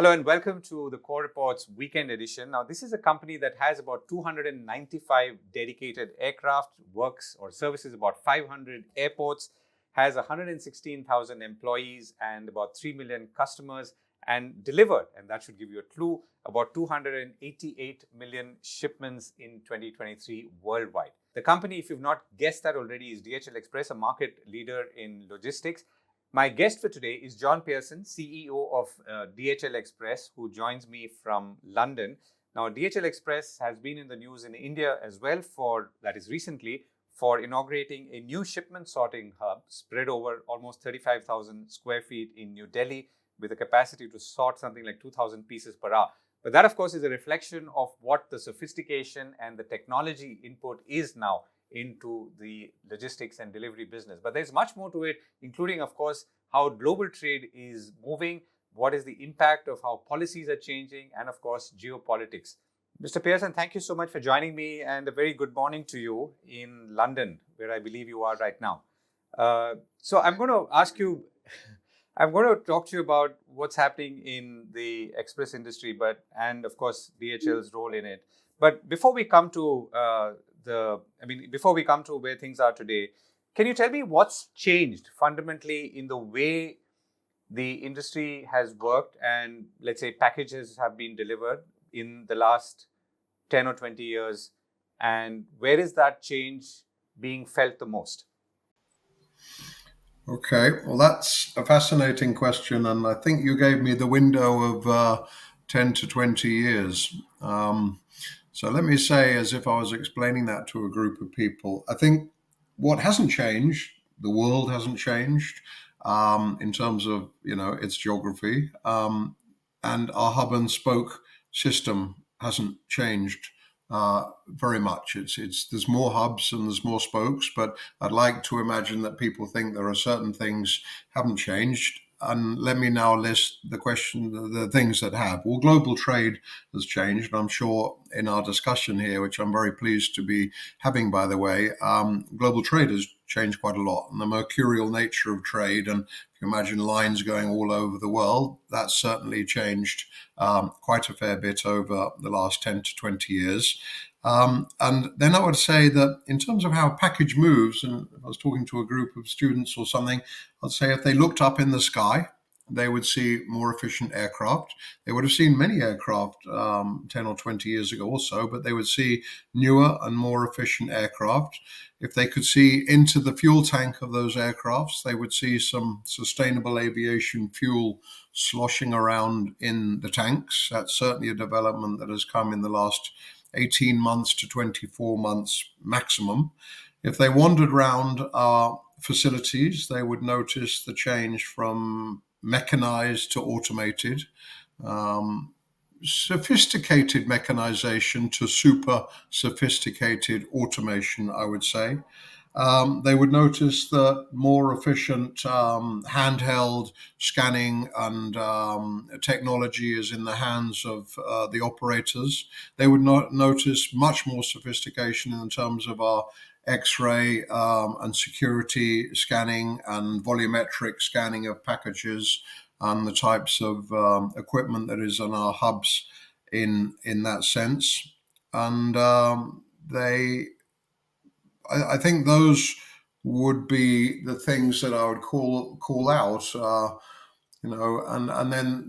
Hello and welcome to the Core Reports Weekend Edition. Now, this is a company that has about 295 dedicated aircraft, works or services about 500 airports, has 116,000 employees and about 3 million customers, and delivered, and that should give you a clue, about 288 million shipments in 2023 worldwide. The company, if you've not guessed that already, is DHL Express, a market leader in logistics. My guest for today is John Pearson, CEO of DHL Express, who joins me from London. Now, DHL Express has been in the news in India as well recently, for inaugurating a new shipment sorting hub spread over almost 35,000 square feet in New Delhi with a capacity to sort something like 2,000 pieces per hour. But that, of course, is a reflection of what the sophistication and the technology input is now into the logistics and delivery business. But there's much more to it, including, of course, how global trade is moving, what is the impact of how policies are changing, and of course, geopolitics. Mr. Pearson, thank you so much for joining me, and a very good morning to you in London, where I believe you are right now. So I'm going to talk to you about what's happening in the express industry, and of course, DHL's role in it. But before we come to where things are today, can you tell me what's changed fundamentally in the way the industry has worked and, let's say, packages have been delivered in the last 10 or 20 years, and where is that change being felt the most? Okay, well, that's a fascinating question, and I think you gave me the window of 10 to 20 years. So let me say, as if I was explaining that to a group of people, I think what hasn't changed, the world hasn't changed in terms of, its geography, and our hub and spoke system hasn't changed very much. There's more hubs and there's more spokes, but I'd like to imagine that people think there are certain things haven't changed. And let me now list the things that have. Well, global trade has changed. I'm sure in our discussion here, which I'm very pleased to be having, by the way, global trade has changed quite a lot. And the mercurial nature of trade, and if you imagine lines going all over the world, that's certainly changed quite a fair bit over the last 10 to 20 years. And then I would say that in terms of how a package moves, and if I was talking to a group of students or something, I'd say if they looked up in the sky, they would see more efficient aircraft. They would have seen many aircraft 10 or 20 years ago or so, but they would see newer and more efficient aircraft. If they could see into the fuel tank of those aircrafts, they would see some sustainable aviation fuel sloshing around in the tanks. That's certainly a development that has come in the last 18 months to 24 months maximum. If they wandered around our facilities, they would notice the change from mechanized to automated, sophisticated mechanization to super sophisticated automation, I would say. They would notice that more efficient handheld scanning and technology is in the hands of the operators. They would notice much more sophistication in terms of our X-ray and security scanning and volumetric scanning of packages and the types of equipment that is on our hubs in that sense. And I think those would be the things that I would call out, and then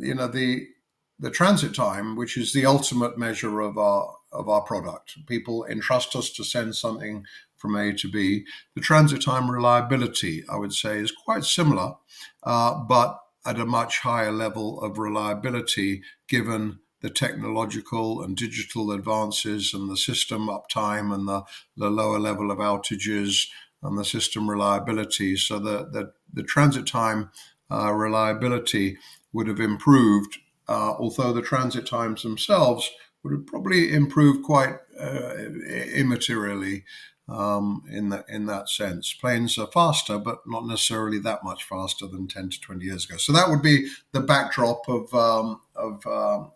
the transit time, which is the ultimate measure of our product. People entrust us to send something from A to B. The transit time reliability, I would say, is quite similar, but at a much higher level of reliability, given the technological and digital advances and the system uptime and the lower level of outages and the system reliability. So the transit time reliability would have improved, although the transit times themselves would have probably improved quite immaterially in that sense. Planes are faster, but not necessarily that much faster than 10 to 20 years ago. So that would be the backdrop of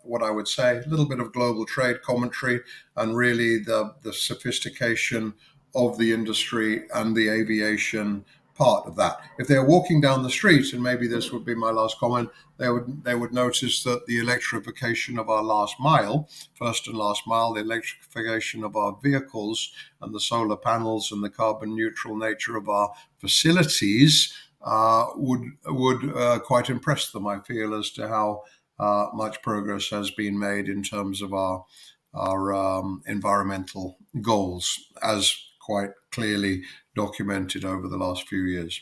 what I would say, a little bit of global trade commentary, and really the sophistication of the industry and the aviation part of that. If they're walking down the street, and maybe this would be my last comment, they would notice that the electrification of our last mile, first and last mile, the electrification of our vehicles and the solar panels and the carbon neutral nature of our facilities would quite impress them, I feel, as to how much progress has been made in terms of our environmental goals, as quite clearly documented over the last few years.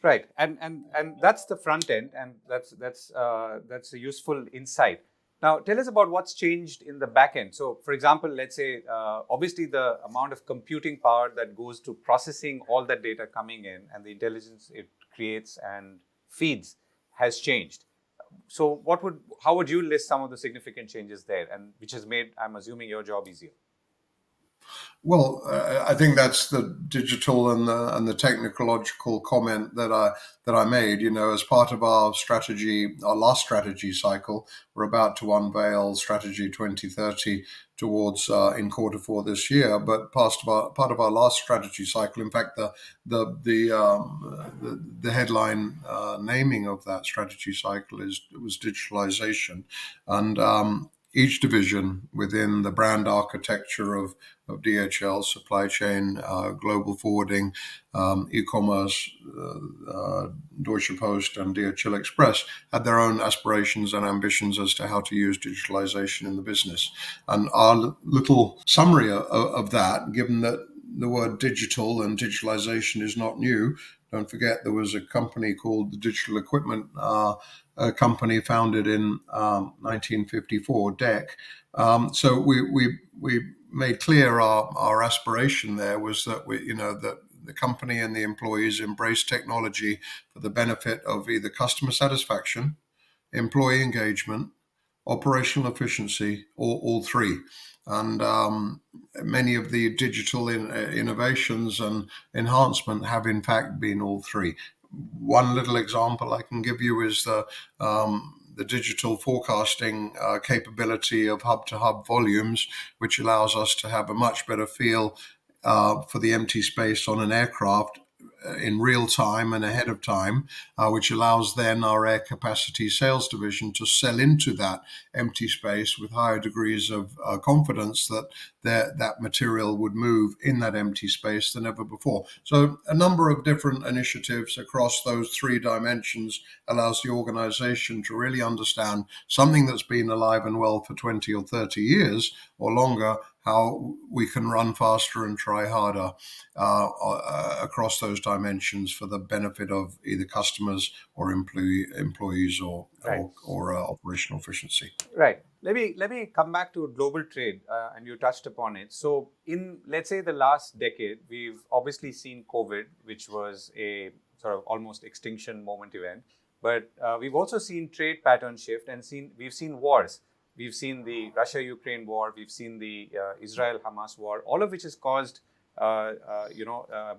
Right, and that's the front end, and that's a useful insight. Now, tell us about what's changed in the back end. So, for example, let's say obviously the amount of computing power that goes to processing all that data coming in and the intelligence it creates and feeds has changed. So, how would you list some of the significant changes there, and which has made, I'm assuming, your job easier? Well, I think that's the digital and the technological comment that I made. You know, as part of our strategy, our last strategy cycle, we're about to unveil strategy 2030 towards in Q4 this year. But part of our last strategy cycle, in fact, the headline naming of that strategy cycle was digitalization, and each division within the brand architecture of DHL, supply chain, global forwarding, e-commerce, Deutsche Post and DHL Express had their own aspirations and ambitions as to how to use digitalization in the business. And our little summary of that, given that the word digital and digitalization is not new, don't forget there was a company called the Digital Equipment a company founded in 1954, DEC. So we made clear our aspiration there was that that the company and the employees embrace technology for the benefit of either customer satisfaction, employee engagement, operational efficiency, or all three. And many of the digital innovations and enhancement have in fact been all three. One little example I can give you is the digital forecasting capability of hub-to-hub volumes, which allows us to have a much better feel for the empty space on an aircraft in real time and ahead of time, which allows then our air capacity sales division to sell into that empty space with higher degrees of confidence that that material would move in that empty space than ever before. So a number of different initiatives across those three dimensions allows the organization to really understand something that's been alive and well for 20 or 30 years or longer, how we can run faster and try harder across those dimensions for the benefit of either customers or employees or operational efficiency. Right. Let me come back to global trade, and you touched upon it. So, in let's say the last decade, we've obviously seen COVID, which was a sort of almost extinction moment event. But we've also seen trade pattern shift, and we've seen wars. We've seen the Russia-Ukraine war. We've seen the Israel-Hamas war. All of which has caused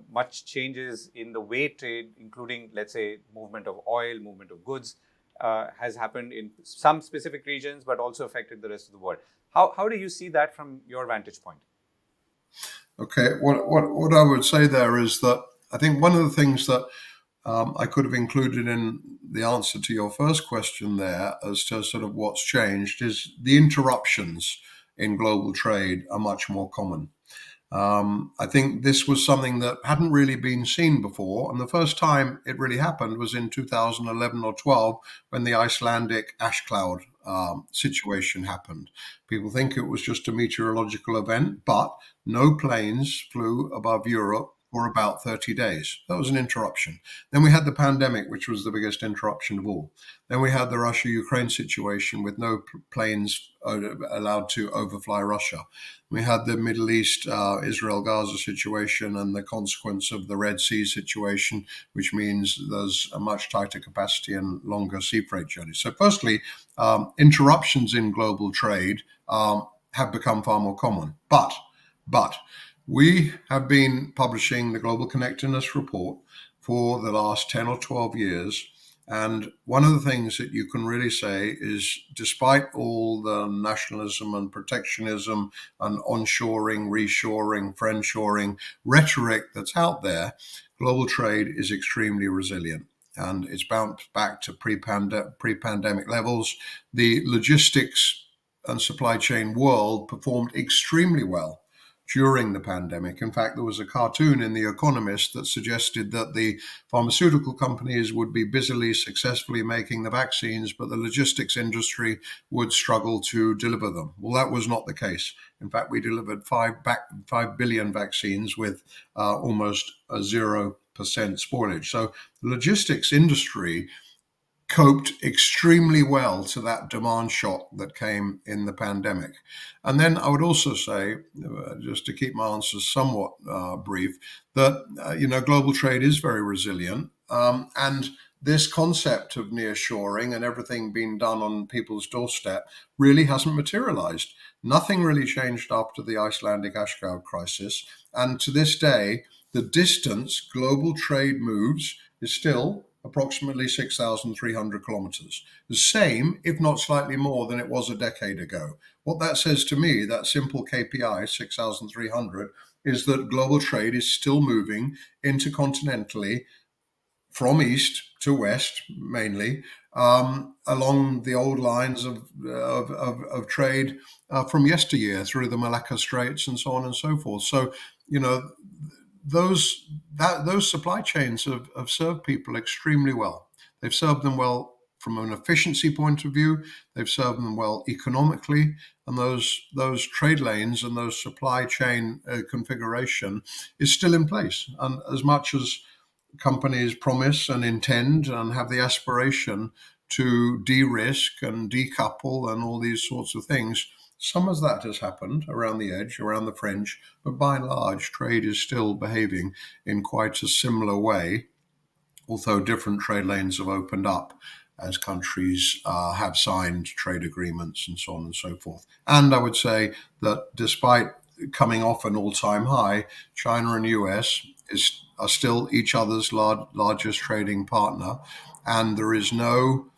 much changes in the way trade, including, let's say, movement of oil, movement of goods, has happened in some specific regions, but also affected the rest of the world. How do you see that from your vantage point? Okay, what I would say there is that I think one of the things that I could have included in the answer to your first question there as to sort of what's changed is the interruptions in global trade are much more common. I think this was something that hadn't really been seen before. And the first time it really happened was in 2011 or 12 when the Icelandic ash cloud situation happened. People think it was just a meteorological event, but no planes flew above Europe for about 30 days. That was an interruption. Then we had the pandemic, which was the biggest interruption of all. Then we had the Russia-Ukraine situation with no planes allowed to overfly Russia. We had the Middle East, Israel-Gaza situation and the consequence of the Red Sea situation, which means there's a much tighter capacity and longer sea freight journeys. So firstly, interruptions in global trade have become far more common. But we have been publishing the Global Connectedness Report for the last 10 or 12 years. And one of the things that you can really say is, despite all the nationalism and protectionism and onshoring, reshoring, friendshoring rhetoric that's out there, global trade is extremely resilient and it's bounced back to pre-pandemic levels. The logistics and supply chain world performed extremely well during the pandemic. In fact, there was a cartoon in The Economist that suggested that the pharmaceutical companies would be busily, successfully making the vaccines, but the logistics industry would struggle to deliver them. Well, that was not the case. In fact, we delivered 5 billion vaccines with almost a 0% spoilage. So the logistics industry coped extremely well to that demand shock that came in the pandemic. And then I would also say, just to keep my answers somewhat brief, that global trade is very resilient, and this concept of nearshoring and everything being done on people's doorstep really hasn't materialized. Nothing really changed after the Icelandic ash cloud crisis, and to this day, the distance global trade moves is still approximately 6,300 kilometers. The same, if not slightly more, than it was a decade ago. What that says to me, that simple KPI, 6,300, is that global trade is still moving intercontinentally from east to west, mainly, along the old lines of trade from yesteryear through the Malacca Straits and so on and so forth. So, those supply chains have served people extremely well. They've served them well from an efficiency point of view. They've served them well economically, and those trade lanes and those supply chain configuration is still in place. And as much as companies promise and intend and have the aspiration to de-risk and decouple and all these sorts of things, some of that has happened around the edge, around the fringe, but by and large, trade is still behaving in quite a similar way, although different trade lanes have opened up as countries have signed trade agreements and so on and so forth. And I would say that despite coming off an all-time high, China and US are still each other's largest trading partner, and there is no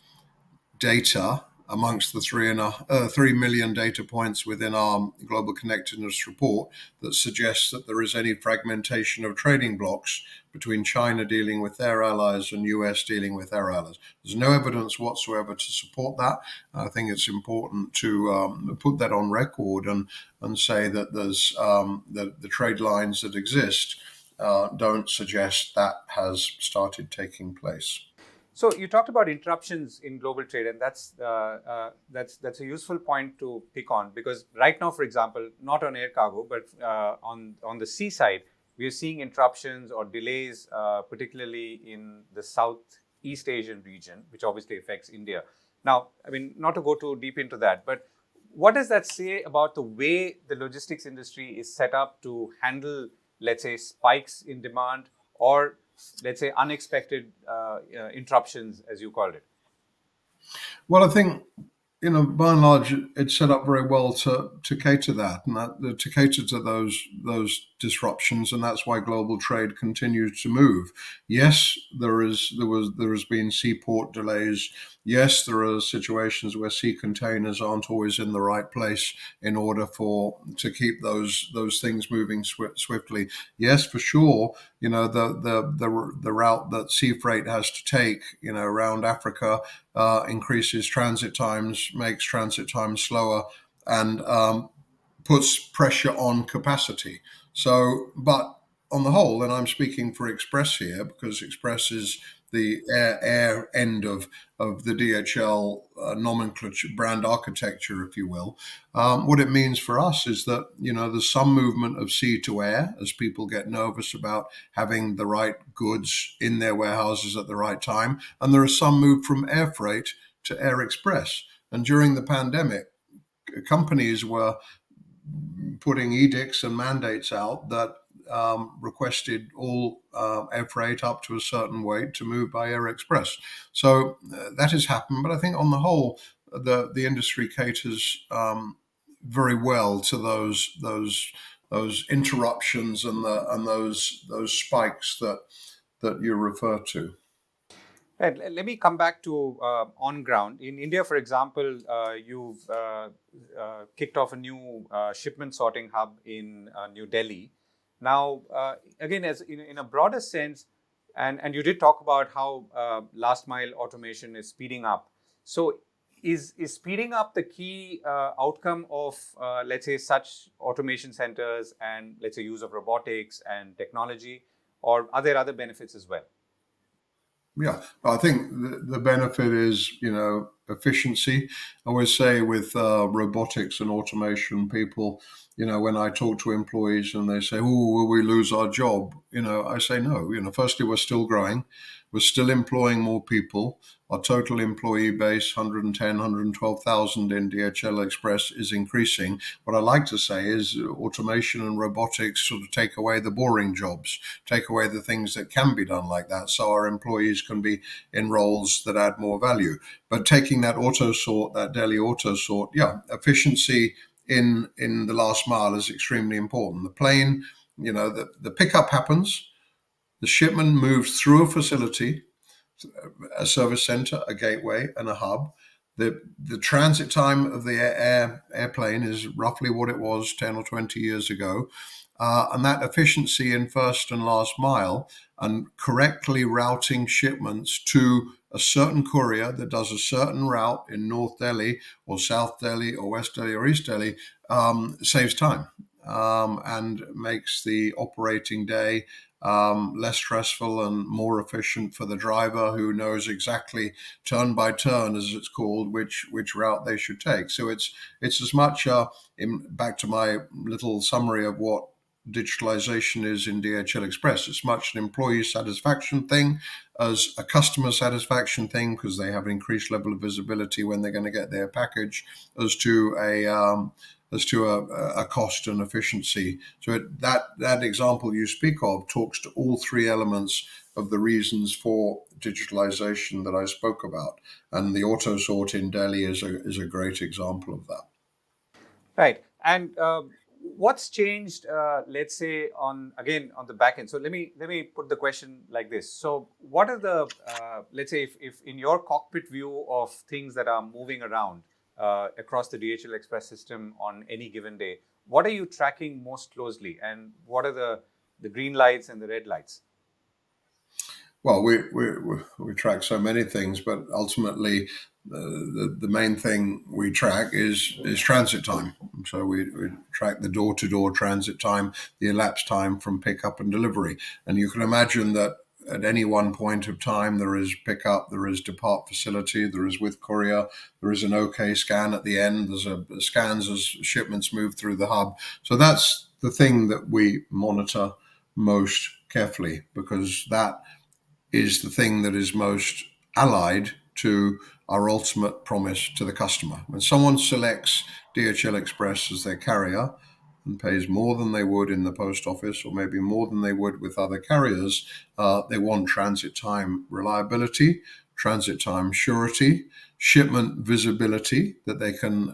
data amongst the 3 million data points within our global connectedness report that suggests that there is any fragmentation of trading blocks between China dealing with their allies and US dealing with their allies. There's no evidence whatsoever to support that. I think it's important to put that on record and say that there's the trade lines that exist don't suggest that has started taking place. So you talked about interruptions in global trade, and that's a useful point to pick on, because right now, for example, not on air cargo, but on the sea side, we are seeing interruptions or delays, particularly in the Southeast Asian region, which obviously affects India. Now, I mean, not to go too deep into that, but what does that say about the way the logistics industry is set up to handle, let's say, spikes in demand, or let's say unexpected interruptions, as you called it? Well, I think by and large, it's set up very well to cater that and to cater to those disruptions, and that's why global trade continues to move. Yes, there has been seaport delays. Yes, there are situations where sea containers aren't always in the right place in order to keep those things moving swiftly. Yes, for sure. The route that sea freight has to take, around Africa, increases transit times, makes transit times slower, and puts pressure on capacity. So, but on the whole, and I'm speaking for Express here because Express is the air end of the DHL nomenclature, brand architecture, if you will. What it means for us is that, there's some movement of sea to air as people get nervous about having the right goods in their warehouses at the right time. And there is some move from air freight to air express. And during the pandemic, companies were putting edicts and mandates out that requested all air freight up to a certain weight to move by air express. So that has happened, but I think on the whole, the industry caters very well to those interruptions and those spikes that you refer to. Right. Let me come back to on ground. In India, for example, you've kicked off a new shipment sorting hub in New Delhi. Now, again, as in a broader sense, and you did talk about how last mile automation is speeding up. So, is speeding up the key outcome of, let's say, such automation centers and, let's say, use of robotics and technology, or are there other benefits as well? Yeah, I think the benefit is, efficiency. I always say with robotics and automation, people, when I talk to employees and they say, "Oh, will we lose our job?" I say no. Firstly, we're still growing, we're still employing more people. Our total employee base, 110, 112,000 in DHL Express, is increasing. What I like to say is automation and robotics sort of take away the boring jobs, take away the things that can be done like that, so our employees can be in roles that add more value. But taking that auto sort, that daily auto sort, yeah, efficiency in the last mile is extremely important. The plane, the pickup happens, the shipment moves through a facility, a service center, a gateway, and a hub. The transit time of the airplane is roughly what it was 10 or 20 years ago. And that efficiency in first and last mile and correctly routing shipments to a certain courier that does a certain route in North Delhi or South Delhi or West Delhi or East Delhi saves time and makes the operating day less stressful and more efficient for the driver, who knows exactly turn by turn, as it's called, which route they should take. So it's as much back to my little summary of what digitalization is in DHL Express. It's much an employee satisfaction thing as a customer satisfaction thing, because they have an increased level of visibility when they're going to get their package, as to a cost and efficiency. So that example you speak of talks to all three elements of the reasons for digitalization that I spoke about, and the auto sort in Delhi is a great example of that. Right. And what's changed, let's say, on the back end? So let me put the question like this. So what are the, let's say, if in your cockpit view of things that are moving around across the DHL Express system on any given day, what are you tracking most closely, and what are the green lights and the red lights? Well, we track so many things, but ultimately, the main thing we track is transit time. So we track the door to door transit time, the elapsed time from pickup and delivery, and you can imagine that at any one point of time there is pickup, there is depart facility, there is with courier, there is an OK scan at the end. There's a scans as shipments move through the hub. So that's the thing that we monitor most carefully, because that is the thing that is most allied to our ultimate promise to the customer. When someone selects DHL Express as their carrier and pays more than they would in the post office, or maybe more than they would with other carriers, they want transit time reliability, transit time surety, shipment visibility, that they can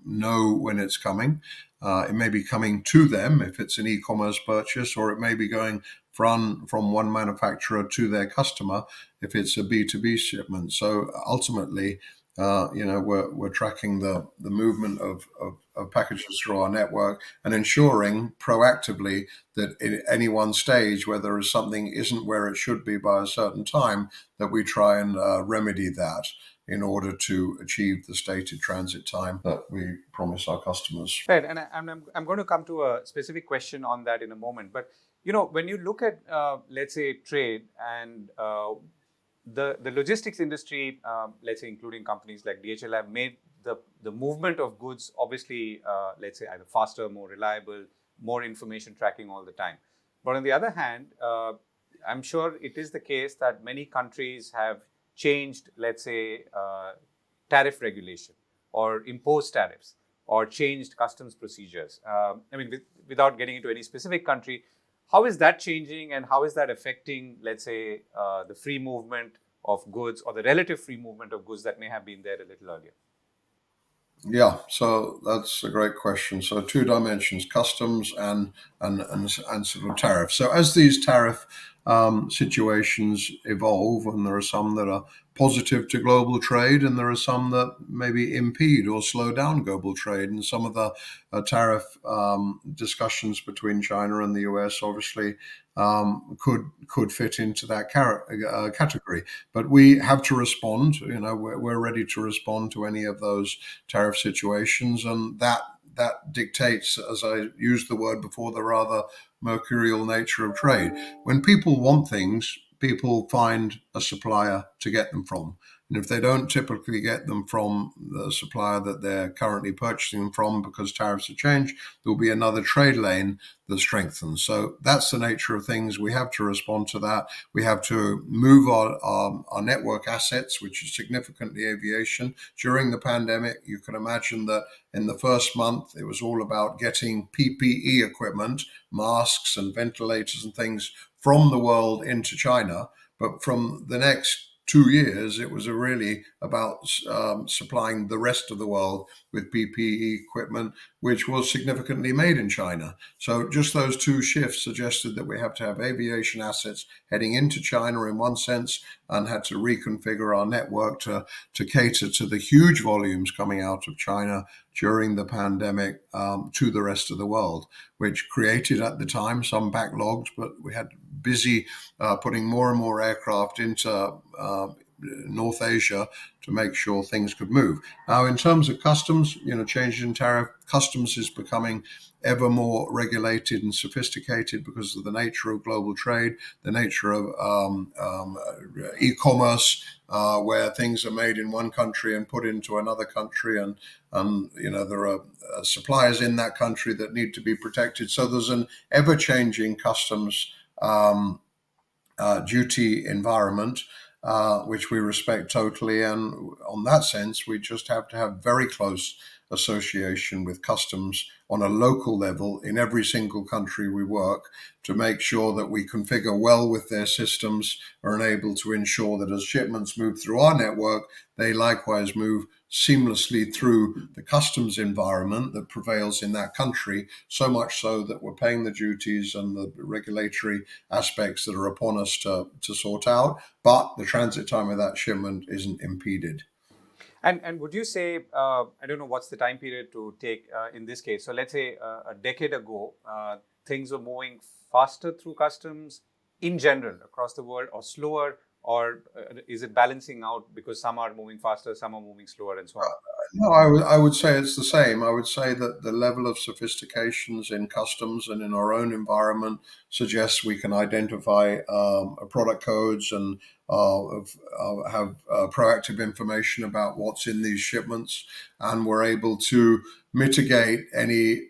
know when it's coming. It may be coming to them if it's an e-commerce purchase, or it may be going from one manufacturer to their customer if it's a B2B shipment. So ultimately, we're tracking the movement of packages through our network and ensuring proactively that at any one stage, where there is something isn't where it should be by a certain time, that we try and remedy that in order to achieve the stated transit time that we promise our customers. Right, and I'm going to come to a specific question on that in a moment. But when you look at, let's say, trade and the logistics industry, let's say, including companies like DHL, have made the movement of goods obviously, let's say, either faster, more reliable, more information tracking all the time. But on the other hand, I'm sure it is the case that many countries have changed, let's say, tariff regulation, or imposed tariffs, or changed customs procedures. Without getting into any specific country, how is that changing, and how is that affecting, let's say, the free movement of goods, or the relative free movement of goods that may have been there a little earlier? Yeah, so that's a great question. So two dimensions: customs and sort of tariff. So as these tariff situations evolve, and there are some that are positive to global trade, and there are some that maybe impede or slow down global trade. And some of the tariff discussions between China and the US obviously could fit into that category. But we have to respond. We're ready to respond to any of those tariff situations, and that dictates, as I used the word before, the rather mercurial nature of trade. When people want things, people find a supplier to get them from. And if they don't typically get them from the supplier that they're currently purchasing them from because tariffs have changed, there'll be another trade lane that strengthens. So that's the nature of things. We have to respond to that. We have to move our network assets, which is significantly aviation. During the pandemic, you can imagine that in the first month, it was all about getting PPE equipment, masks and ventilators and things from the world into China. But from the next 2 years, it was really about supplying the rest of the world with PPE equipment, which was significantly made in China. So just those two shifts suggested that we have to have aviation assets heading into China in one sense, and had to reconfigure our network to cater to the huge volumes coming out of China during the pandemic to the rest of the world, which created at the time some backlogs, but we had busy putting more and more aircraft into North Asia to make sure things could move. Now, in terms of customs, changes in tariff, customs is becoming ever more regulated and sophisticated because of the nature of global trade, the nature of e-commerce, where things are made in one country and put into another country, and there are suppliers in that country that need to be protected. So there's an ever-changing customs duty environment, which we respect totally. And on that sense, we just have to have very close association with customs on a local level in every single country we work, to make sure that we configure well with their systems, are able to ensure that as shipments move through our network, they likewise move seamlessly through the customs environment that prevails in that country, so much so that we're paying the duties and the regulatory aspects that are upon us to sort out, but the transit time of that shipment isn't impeded. And would you say, I don't know what's the time period to take in this case. So let's say a decade ago, things were moving faster through customs in general across the world, or slower, or is it balancing out because some are moving faster, some are moving slower, and so on? No, I would say it's the same. I would say that the level of sophistications in customs and in our own environment suggests we can identify product codes and have proactive information about what's in these shipments, and we're able to mitigate any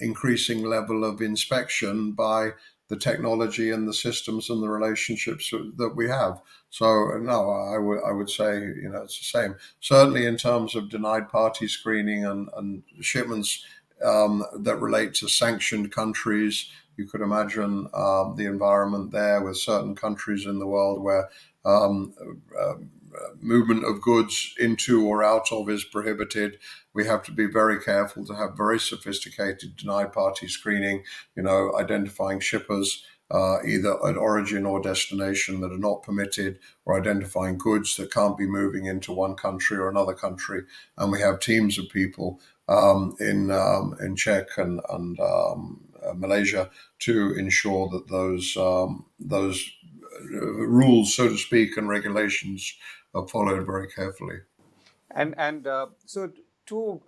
increasing level of inspection by the technology and the systems and the relationships that we have. So no, I would say it's the same. Certainly in terms of denied party screening and shipments that relate to sanctioned countries, you could imagine the environment there with certain countries in the world where movement of goods into or out of is prohibited. We have to be very careful to have very sophisticated denied party screening, identifying shippers either at origin or destination that are not permitted, or identifying goods that can't be moving into one country or another country. And we have teams of people in Czech and Malaysia to ensure that those rules, so to speak, and regulations are followed very carefully. And so two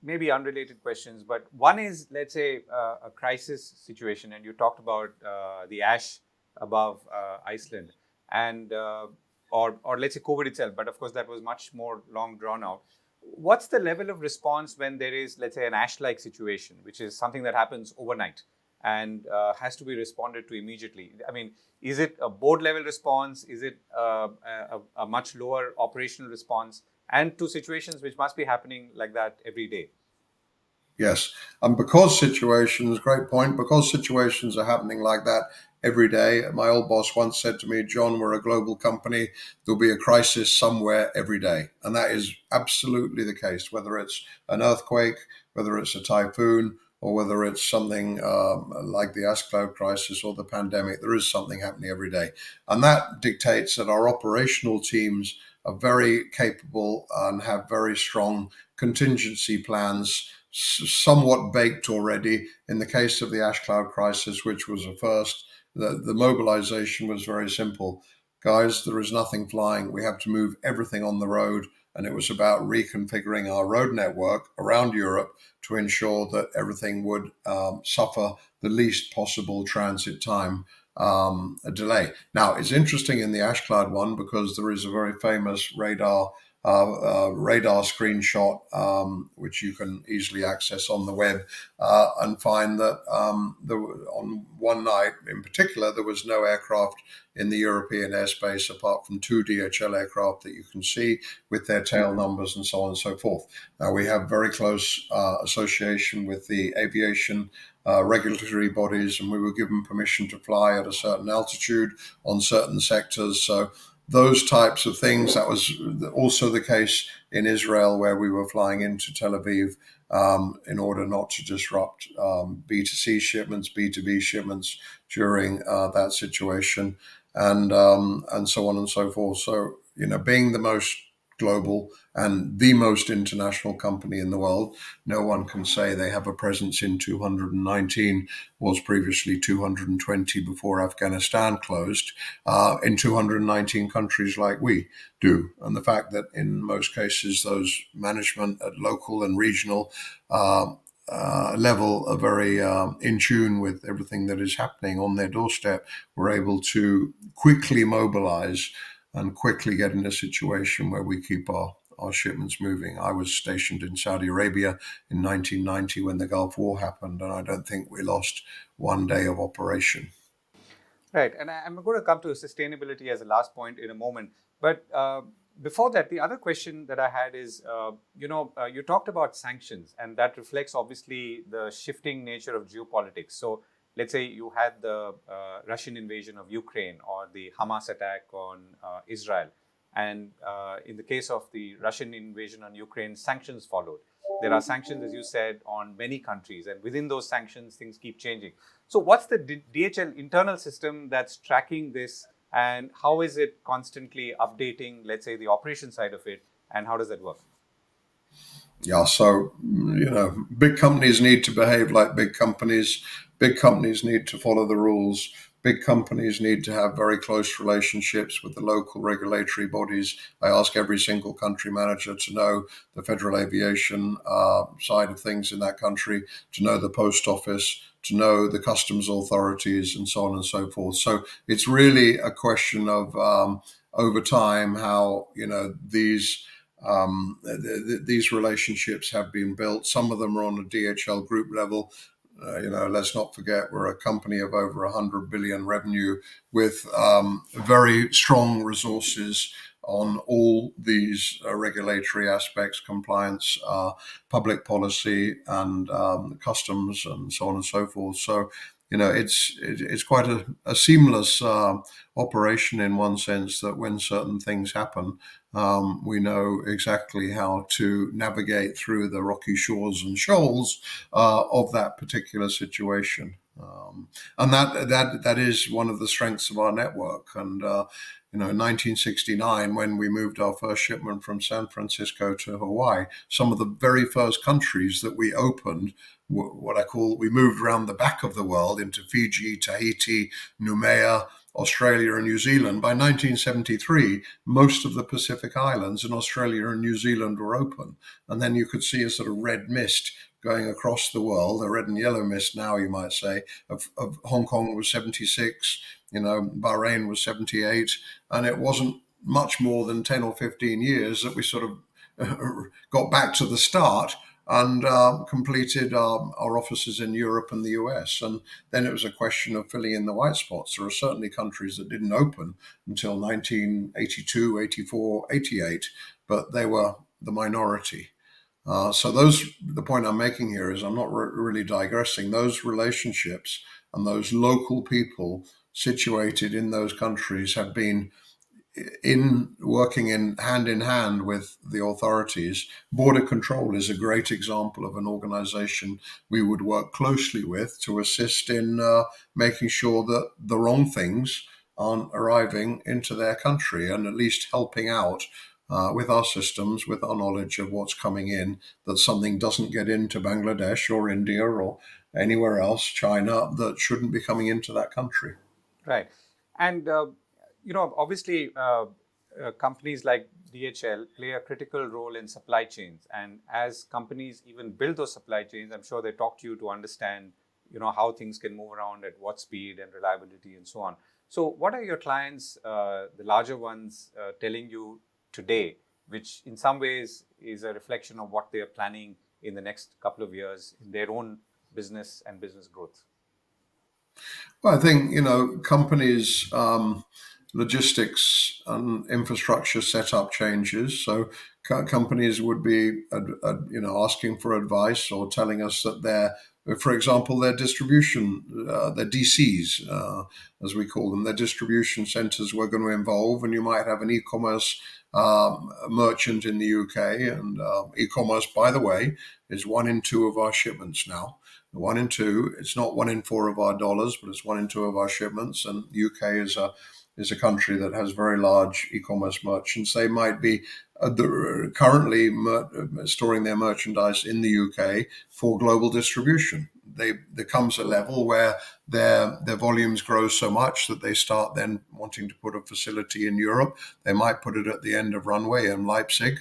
maybe unrelated questions, but one is, let's say a crisis situation, and you talked about the ash above Iceland, and or let's say COVID itself, but of course that was much more long drawn out. What's the level of response when there is, let's say, an ash-like situation, which is something that happens overnight and has to be responded to immediately? I mean, is it a board level response? Is it a much lower operational response? And to situations which must be happening like that every day. Yes. And because great point, because situations are happening like that every day, my old boss once said to me, John, we're a global company. There'll be a crisis somewhere every day. And that is absolutely the case, whether it's an earthquake, whether it's a typhoon, or whether it's something like the ash cloud crisis or the pandemic, there is something happening every day. And that dictates that our operational teams are very capable and have very strong contingency plans, somewhat baked already. In the case of the ash cloud crisis, which was a first, the mobilization was very simple. Guys, there is nothing flying. We have to move everything on the road. And it was about reconfiguring our road network around Europe to ensure that everything would suffer the least possible transit time a delay. Now, it's interesting in the ash cloud one because there is a very famous radar screenshot, which you can easily access on the web, and find that on one night in particular, there was no aircraft in the European airspace apart from 2 DHL aircraft that you can see with their tail numbers and so on and so forth. Now, we have very close association with the aviation regulatory bodies, and we were given permission to fly at a certain altitude on certain sectors. So those types of things, that was also the case in Israel, where we were flying into Tel Aviv in order not to disrupt B2C shipments, B2B shipments during that situation, and so on and so forth. So, being the most global and the most international company in the world, no one can say they have a presence in 219, was previously 220 before Afghanistan closed, in 219 countries like we do. And the fact that in most cases those management at local and regional level are very in tune with everything that is happening on their doorstep, we're able to quickly mobilize and quickly get in a situation where we keep our shipments moving. I was stationed in Saudi Arabia in 1990 when the Gulf War happened, and I don't think we lost one day of operation. Right, and I'm going to come to sustainability as a last point in a moment. But before that, the other question that I had is, you talked about sanctions, and that reflects obviously the shifting nature of geopolitics. So let's say you had the Russian invasion of Ukraine or the Hamas attack on Israel. And in the case of the Russian invasion on Ukraine, sanctions followed. There are sanctions, as you said, on many countries. And within those sanctions, things keep changing. So what's the DHL internal system that's tracking this? And how is it constantly updating, let's say, the operation side of it? And how does that work? Yeah, so, big companies need to behave like big companies. Big companies need to follow the rules. Big companies need to have very close relationships with the local regulatory bodies. I ask every single country manager to know the federal aviation side of things in that country, to know the post office, to know the customs authorities, and so on and so forth. So it's really a question of over time how these relationships have been built. Some of them are on a DHL group level. Let's not forget we're a company of over 100 billion revenue with very strong resources on all these regulatory aspects, compliance, public policy, and customs, and so on and so forth. So, it's quite a seamless operation in one sense, that when certain things happen, we know exactly how to navigate through the rocky shores and shoals of that particular situation. And that is one of the strengths of our network. And in 1969, when we moved our first shipment from San Francisco to Hawaii, some of the very first countries that we opened, we moved around the back of the world into Fiji, Tahiti, Noumea, Australia and New Zealand. By 1973, most of the Pacific Islands in Australia and New Zealand were open. And then you could see a sort of red mist going across the world, a red and yellow mist now, you might say, of Hong Kong was 76, Bahrain was 78. And it wasn't much more than 10 or 15 years that we sort of got back to the start and completed our offices in Europe and the US. And then it was a question of filling in the white spots. There are certainly countries that didn't open until 1982, 84, 88, but they were the minority. So the point I'm making here is I'm not really digressing. Those relationships and those local people situated in those countries have been in working in hand with the authorities, border control is a great example of an organization we would work closely with to assist in making sure that the wrong things aren't arriving into their country, and at least helping out with our systems, with our knowledge of what's coming in, that something doesn't get into Bangladesh or India or anywhere else, China, that shouldn't be coming into that country. Right. And, obviously, companies like DHL play a critical role in supply chains. And as companies even build those supply chains, I'm sure they talk to you to understand, how things can move around at what speed and reliability and so on. So what are your clients, the larger ones, telling you today, which in some ways is a reflection of what they are planning in the next couple of years in their own business and business growth? Well, I think, companies, logistics and infrastructure setup changes. So companies would be, asking for advice or telling us that for example, their distribution, their DCs, as we call them, their distribution centers were going to evolve, and you might have an e-commerce merchant in the UK. And e-commerce, by the way, is 1 in 2 of our shipments now. 1 in 2. It's not 1 in 4 of our dollars, but it's 1 in 2 of our shipments. And UK is a country that has very large e-commerce merchants. They might be currently storing their merchandise in the UK for global distribution. There comes a level where their volumes grow so much that they start then wanting to put a facility in Europe. They might put it at the end of runway in Leipzig,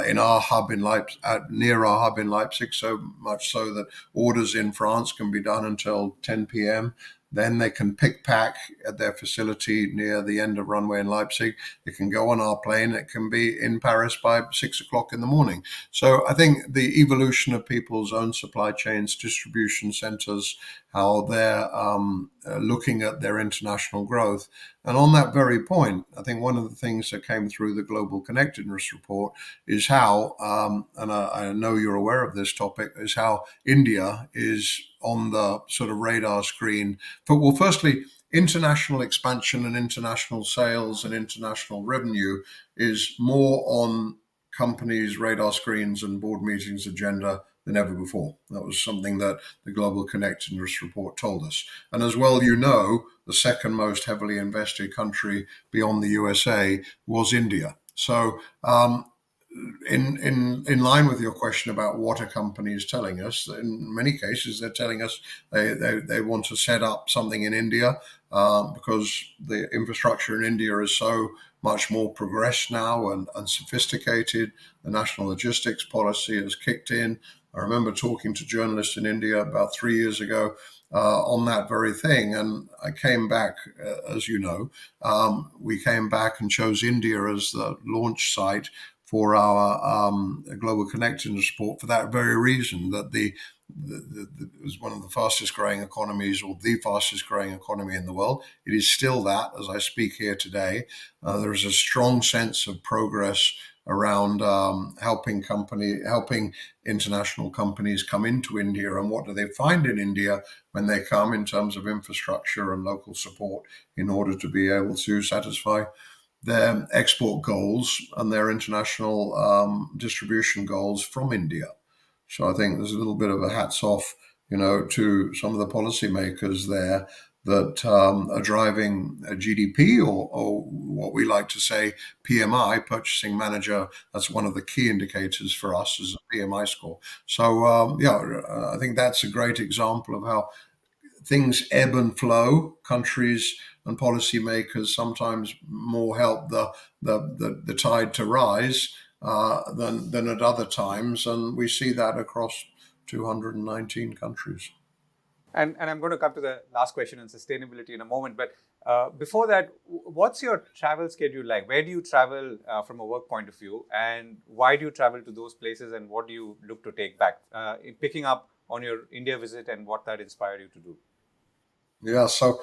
in our hub in Leipzig, near our hub in Leipzig, so much so that orders in France can be done until 10 p.m. Then they can pick pack at their facility near the end of runway in Leipzig. It can go on our plane. It can be in Paris by 6 o'clock in the morning. So I think the evolution of people's own supply chains, distribution centers, how they're looking at their international growth. And on that very point, I think one of the things that came through the Global Connectedness Report is how, and I know you're aware of this topic, is how India is on the sort of radar screen. But well, firstly, international expansion and international sales and international revenue is more on companies' radar screens and board meetings agenda than ever before. That was something that the Global Connectedness Report told us. And as well, the second most heavily invested country beyond the USA was India. So in line with your question about what a company is telling us, in many cases they're telling us they want to set up something in India because the infrastructure in India is so much more progressed now and sophisticated. The national logistics policy has kicked in. I remember talking to journalists in India about 3 years ago on that very thing. And I came back, as you know, we came back and chose India as the launch site for our Global Connectedness Report for that very reason, that it was one of the fastest growing economies, or the fastest growing economy in the world. It is still that as I speak here today. There is a strong sense of progress around helping international companies come into India, and what do they find in India when they come in terms of infrastructure and local support in order to be able to satisfy their export goals and their international distribution goals from India. So I think there's a little bit of a hats off, to some of the policymakers there that are driving a GDP, or what we like to say PMI, Purchasing Manager. That's one of the key indicators for us, is a PMI score. So I think that's a great example of how things ebb and flow. Countries and policymakers sometimes more help the tide to rise than at other times, and we see that across 219 countries. And I'm going to come to the last question on sustainability in a moment. But before that, what's your travel schedule like? Where do you travel from a work point of view? And why do you travel to those places? And what do you look to take back? Picking up on your India visit and what that inspired you to do. Yeah, so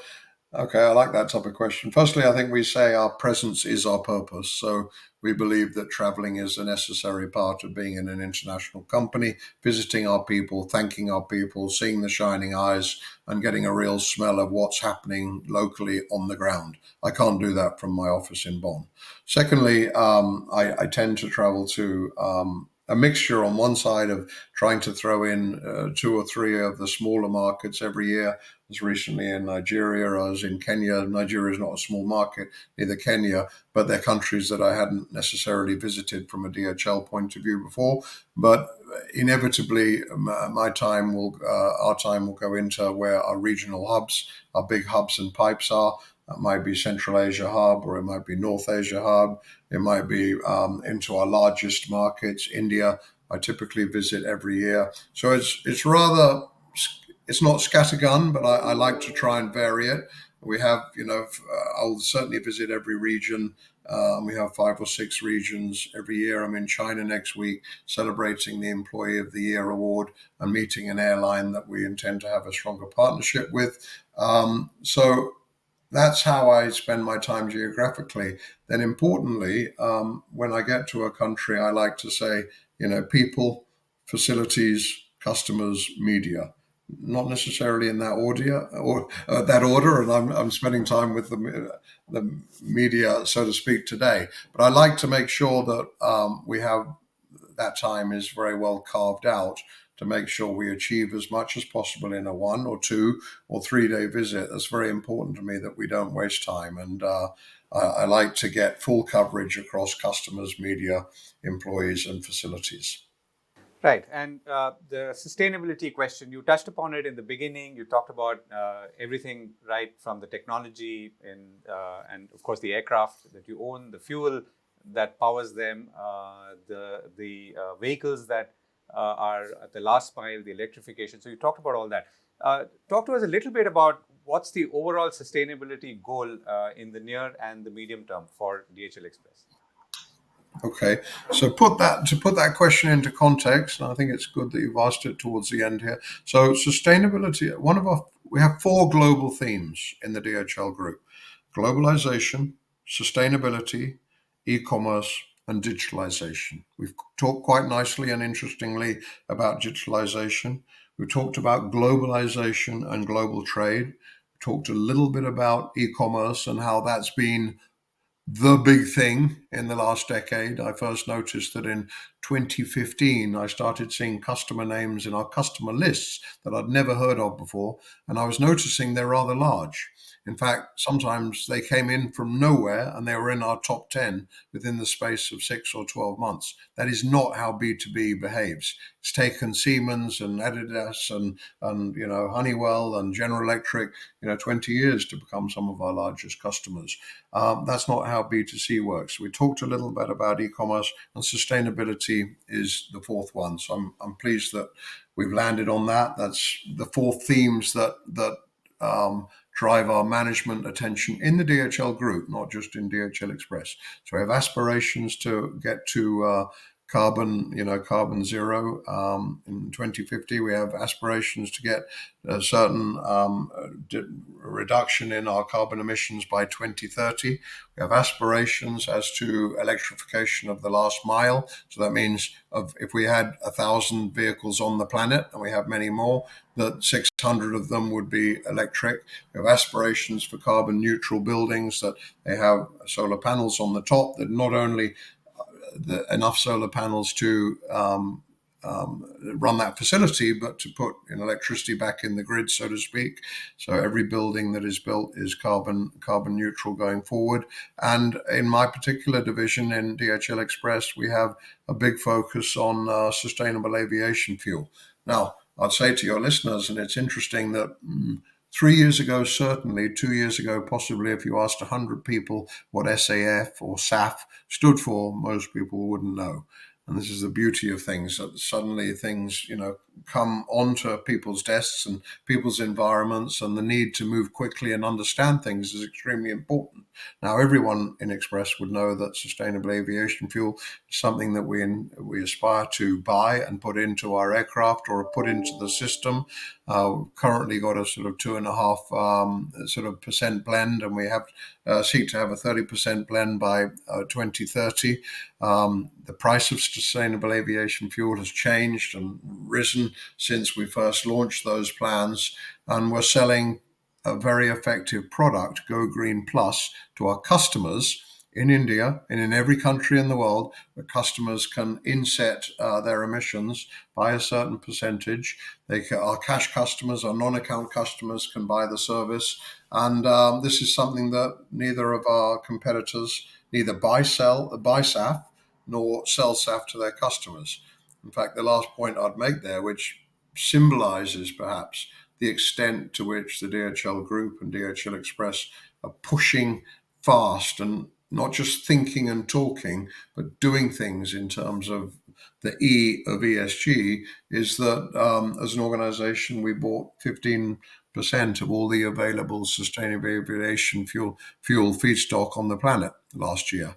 Okay, I like that type of question. Firstly, I think we say our presence is our purpose. So we believe that traveling is a necessary part of being in an international company, visiting our people, thanking our people, seeing the shining eyes, and getting a real smell of what's happening locally on the ground. I can't do that from my office in Bonn. Secondly, I tend to travel to a mixture on one side of trying to throw in two or three of the smaller markets every year. Was recently in Nigeria. I was in Kenya. Nigeria is not a small market, neither Kenya, but they're countries that I hadn't necessarily visited from a DHL point of view before. But inevitably, my time will, our time will go into where our regional hubs, our big hubs and pipes are. That might be Central Asia hub, or it might be North Asia hub. It might be into our largest markets, India. I typically visit every year, so it's rather, it's not scattergun, but I like to try and vary it. We have, I'll certainly visit every region. We have 5 or 6 regions every year. I'm in China next week celebrating the Employee of the Year award and meeting an airline that we intend to have a stronger partnership with. So that's how I spend my time geographically. Then, importantly, when I get to a country, I like to say, people, facilities, customers, media. Not necessarily in that order, or that order, and I'm spending time with the media, so to speak, today. But I like to make sure that we have that time is very well carved out to make sure we achieve as much as possible in a 1 or 2 or 3 day visit. That's very important to me that we don't waste time. And I like to get full coverage across customers, media, employees, and facilities. Right. And the sustainability question, you touched upon it in the beginning. You talked about everything right from the technology and of course, the aircraft that you own, the fuel that powers them, the vehicles that are at the last mile, the electrification. So you talked about all that. Talk to us a little bit about what's the overall sustainability goal in the near and the medium term for DHL Express. Okay, so put that question into context, and I think it's good that you've asked it towards the end here. So sustainability, we have 4 global themes in the DHL group: globalization, sustainability, e-commerce, and digitalization. We've talked quite nicely and interestingly about digitalization. We've talked about globalization and global trade. We talked a little bit about e-commerce and how that's been the big thing in the last decade. I first noticed that in 2015, I started seeing customer names in our customer lists that I'd never heard of before. And I was noticing they're rather large. In fact, sometimes they came in from nowhere and they were in our top 10 within the space of 6 or 12 months. That is not how B2B behaves. It's taken Siemens and Adidas and Honeywell and General Electric 20 years to become some of our largest customers. That's not how B2C works. We talked a little bit about e-commerce, and sustainability is the fourth one. So I'm pleased that we've landed on that. That's the 4 themes that drive our management attention in the DHL group, not just in DHL Express. So we have aspirations to get to carbon zero in 2050. We have aspirations to get a certain reduction in our carbon emissions by 2030. We have aspirations as to electrification of the last mile. So that means if we had 1,000 vehicles on the planet, and we have many more, that 600 of them would be electric. We have aspirations for carbon neutral buildings, that they have solar panels on the top, that not only enough solar panels to run that facility, but to put electricity back in the grid, so to speak. So every building that is built is carbon neutral going forward. And in my particular division in DHL Express, we have a big focus on sustainable aviation fuel. Now, I'd say to your listeners, and it's interesting that 3 years ago, certainly 2 years ago, possibly, if you asked 100 people what SAF or SAF stood for, most people wouldn't know. And this is the beauty of things, that suddenly things, come onto people's desks and people's environments, and the need to move quickly and understand things is extremely important. Now, everyone in Express would know that sustainable aviation fuel is something that we aspire to buy and put into our aircraft or put into the system. Currently got a sort of 2.5 sort of percent blend, and we have seek to have a 30% blend by 2030. The price of sustainable aviation fuel has changed and risen since we first launched those plans, and we're selling a very effective product, Go Green Plus, to our customers in India and in every country in the world, where customers can inset their emissions by a certain percentage. Our cash customers, our non-account customers can buy the service. And this is something that neither of our competitors neither buy SAF nor sell SAF to their customers. In fact, the last point I'd make there, which symbolizes perhaps the extent to which the DHL Group and DHL Express are pushing fast and not just thinking and talking, but doing things in terms of the E of ESG, is that as an organization, we bought 15% of all the available sustainable aviation fuel feedstock on the planet last year,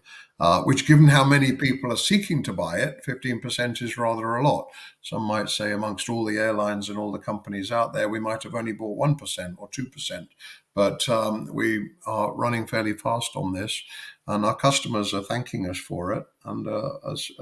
which, given how many people are seeking to buy it, 15% is rather a lot. Some might say amongst all the airlines and all the companies out there, we might have only bought 1% or 2%. But we are running fairly fast on this, and our customers are thanking us for it, and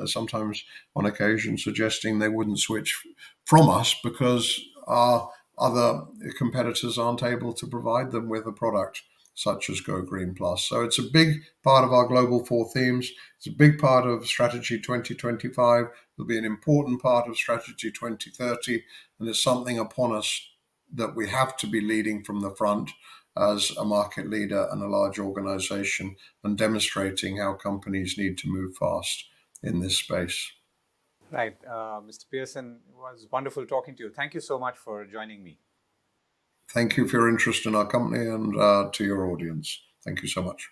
sometimes on occasion suggesting they wouldn't switch from us because our other competitors aren't able to provide them with a product such as Go Green Plus. So it's a big part of our global four themes. It's a big part of Strategy 2025. It'll be an important part of Strategy 2030, and it's something upon us that we have to be leading from the front as a market leader and a large organization, and demonstrating how companies need to move fast in this space. Right. Mr. Pearson, it was wonderful talking to you. Thank you so much for joining me. Thank you for your interest in our company, and to your audience. Thank you so much.